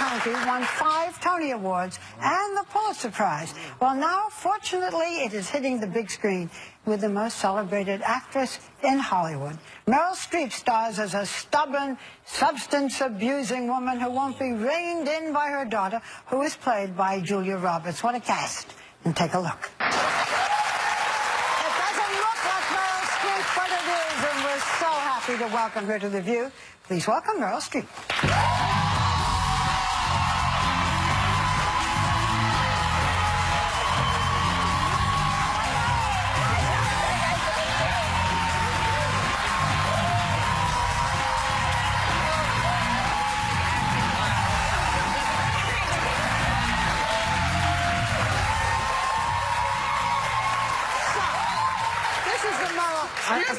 County won 5 Tony Awards and the Pulitzer Prize. Well, now, fortunately, it is hitting the big screen with the most celebrated actress in Hollywood. Meryl Streep stars as a stubborn, substance-abusing woman who won't be reined in by her daughter, who is played by Julia Roberts. What a cast. And take a look. It doesn't look like Meryl Streep, but it is, and we're so happy to welcome her to The View. Please welcome Meryl Streep.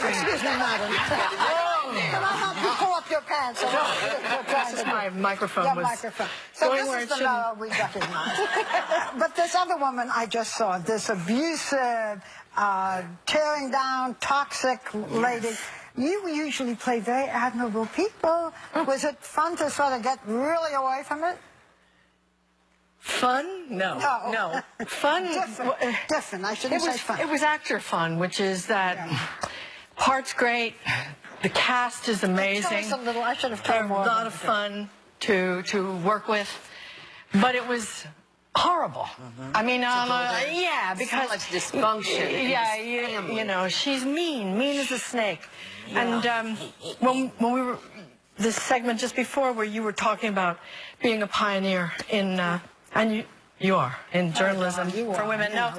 Excuse me, madam. Can I help you pull up your pants? This is my microphone. Your microphone. So this is the Meryl we recognize. But this other woman I just saw, this abusive, tearing down, toxic lady, you usually play very admirable people. Was it fun to sort of get really away from it? Fun? No. Fun? Different. I shouldn't say fun. It was actor fun, which is that part's great, the cast is amazing. Tell us a little. I should have told more. A lot of fun to work with, but it was horrible. I mean, yeah, because so much dysfunction. Yeah, you know, she's mean as a snake. And when we were this segment just before, where you were talking about being a pioneer in. And you are in journalism for women. No,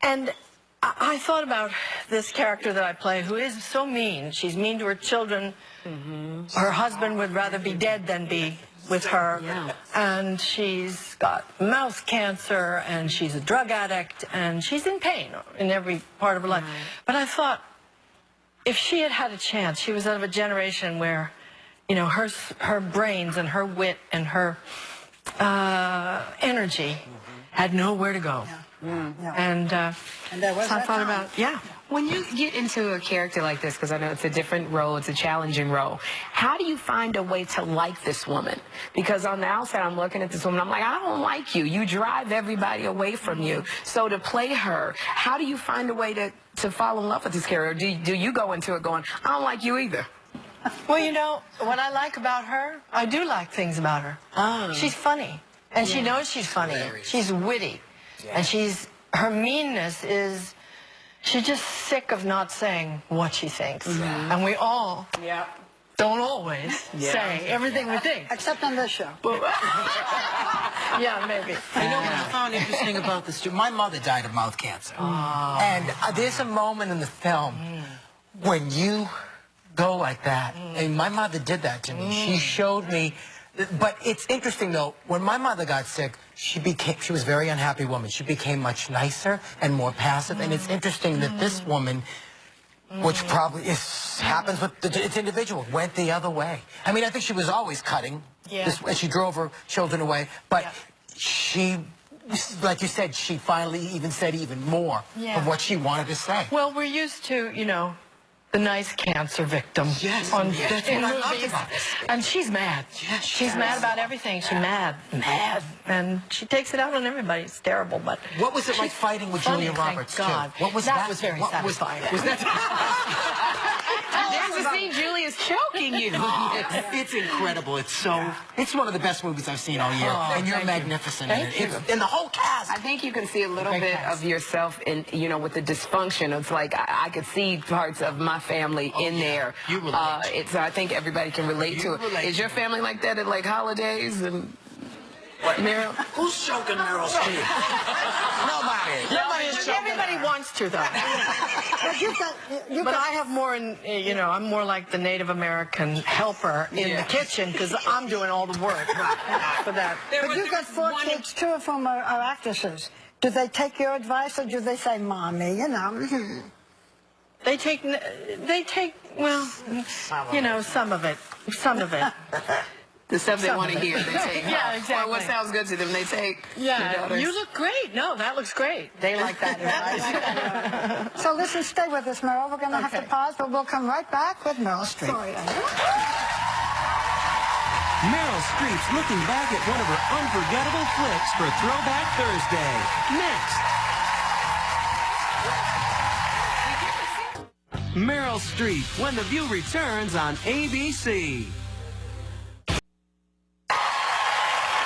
and I thought about this character that I play, who is so mean. She's mean to her children. Her husband would rather be dead than be with her. And she's got mouth cancer, and she's a drug addict, and she's in pain in every part of her life. But I thought, if she had had a chance, she was out of a generation where, you know, her brains and her wit and her energy had nowhere to go. And there was so I thought about, When you get into a character like this, because I know it's a different role, it's a challenging role, how do you find a way to like this woman? Because on the outside, I'm looking at this woman, I'm like, I don't like you. You drive everybody away from you. So to play her, how do you find a way to fall in love with this character? Do you go into it going, I don't like you either? Well, you know, what I like about her, I do like things about her. She's funny, and she knows she's funny. She's witty, and her meanness is, she's just sick of not saying what she thinks. And we all don't always say everything we think. Except on this show. Yeah, maybe. You know what I found interesting about this? My mother died of mouth cancer. And there's a moment in the film when you go like that. And my mother did that to me. She showed me. But it's interesting, though, when my mother got sick, she was a very unhappy woman. She became much nicer and more passive. And it's interesting that this woman, which probably happens with it's individual, went the other way. I mean, I think she was always cutting. And she drove her children away. But she, like you said, she finally even said even more of what she wanted to say. Well, we're used to, you know, the nice cancer victim that's in what I loved movies. about this. And she's mad. She's mad about everything. She's mad. And she takes it out on everybody. It's terrible, but... What was it like fighting with Julia Roberts, thank God. too? What was that? Was very satisfying. Was that... There's a scene Julia's choking you. It's incredible. It's so... It's one of the best movies I've seen all year. And you're magnificent in it. And the whole cast. I think you can see a little bit of yourself in, you know, with the dysfunction. It's like, I could see parts of my family in there. You relate. I think everybody can relate to it. Is your family like that at, like, holidays and... Meryl? Who's choking Meryl Streep? Nobody. Everybody wants to, though. But I have more, you know, I'm more like the Native American helper in the kitchen, because I'm doing all the work for that. But you've got 4 kids, 2 of whom are actresses. Do they take your advice, or do they say, Mommy, you know? They take, well, you know, some of it. The stuff they want to hear, they take. Yeah, exactly. Or what sounds good to them, they take. Yeah, you look great. No, that looks great. They like that advice. So listen, stay with us, Meryl. We're going to have to pause, but we'll come right back with Meryl Streep. Sorry, Meryl Streep's looking back at one of her unforgettable flicks for Throwback Thursday. Next. Meryl Streep, When the View returns on ABC. We're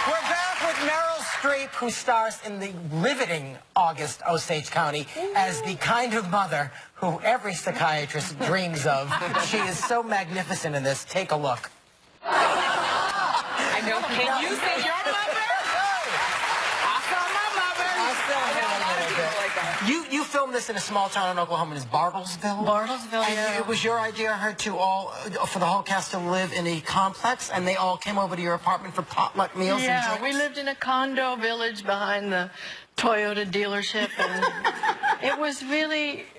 back with Meryl Streep, who stars in the riveting August Osage County as the kind of mother who every psychiatrist dreams of. She is so magnificent in this. Take a look. I know. Can you say your mother? I saw my mother. You filmed this in a small town in Oklahoma. It's Bartlesville? Bartlesville, and yeah. it was your idea, I heard, for the whole cast to live in a complex, and they all came over to your apartment for potluck meals and Yeah, drinks? we lived in a condo village behind the Toyota dealership, and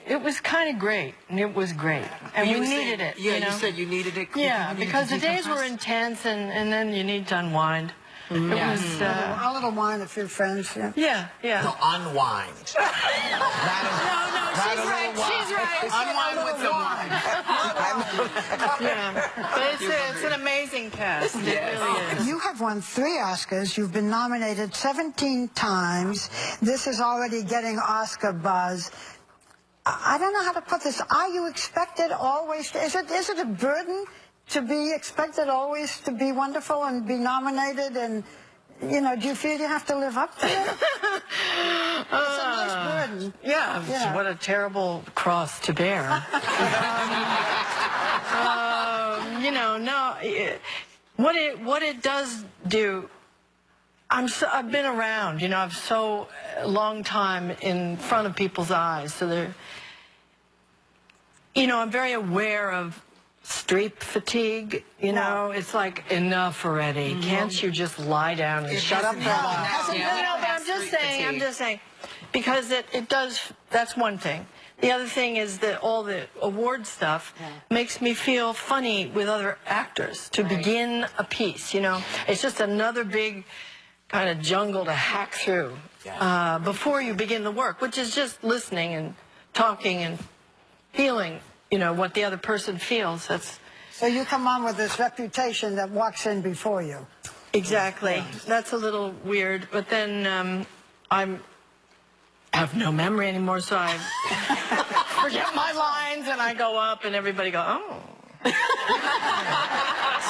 it was kind of great, and it was great, and we needed it. Yeah, you know? you said you needed it. Yeah, you needed because to the days were decompress. intense, and then you need to unwind. It was, A little wine, a few friends. Yeah. yeah. No, unwind. No, she's right. She's right. Unwind with the wine. Yeah, but it's an amazing cast. It really is. You have won 3 Oscars. You've been nominated 17 times. This is already getting Oscar buzz. I don't know how to put this. Are you expected always to, is it a burden to be expected always to be wonderful and be nominated, and do you feel you have to live up to it? It's a nice burden. Yeah, Yeah. what a terrible cross to bear. What it does do, I've been around, I've so long time in front of people's eyes, so I'm very aware of Streep fatigue, it's like, enough already. Can't you just lie down and shut up for a while? But I'm just saying, because it does, that's one thing. The other thing is that all the award stuff makes me feel funny with other actors to begin a piece, It's just another big kind of jungle to hack through before you begin the work, which is just listening and talking and feeling what the other person feels. So you come on with this reputation that walks in before you. Exactly. That's a little weird. But then I have no memory anymore, so I forget my lines, and I go up, and everybody go, oh.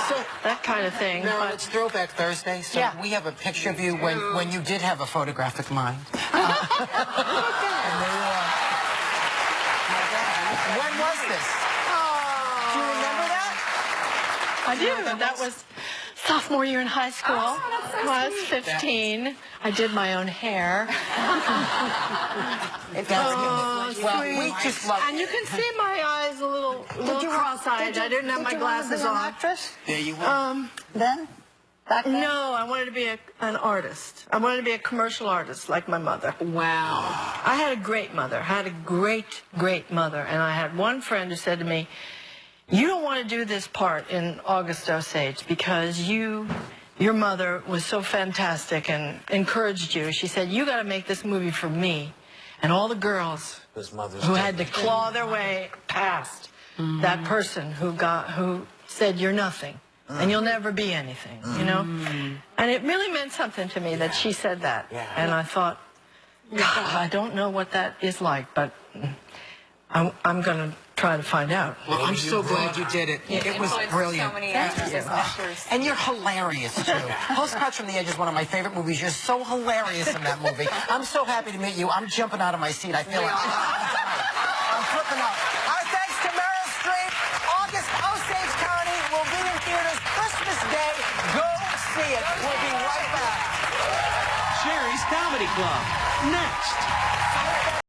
So that kind of thing. Meryl, it's Throwback Thursday, so we have a picture of you when you did have a photographic mind. When was this? Do you remember that? I do. That was sophomore year in high school. I was 15. I did my own hair. Well, we just love. And you can see my eyes a little cross-eyed. I didn't have my glasses Did you want to be an on. actress There you were. then? Back then? No, I wanted to be an artist. I wanted to be a commercial artist like my mother. Wow. I had a great mother. I had a great, great mother. And I had one friend who said to me, you don't want to do this part in August Osage because your mother was so fantastic and encouraged you. She said, you got to make this movie for me and all the girls who had to claw their way past that person who said you're nothing. And you'll never be anything, And it really meant something to me that she said that. And I thought, God, I don't know what that is like, but I'm going to try to find out. Well, I'm so glad you did it. It was brilliant. So many actresses, actors. And you're hilarious, too. Postcards from the Edge is one of my favorite movies. You're so hilarious in that movie. I'm so happy to meet you. I'm jumping out of my seat. I feel like I'm flipping out. Our thanks to Meryl Streep. August Osage County will be in theaters Christmas Day. Go see it. We'll be right back. Sherry's Comedy Club. Next.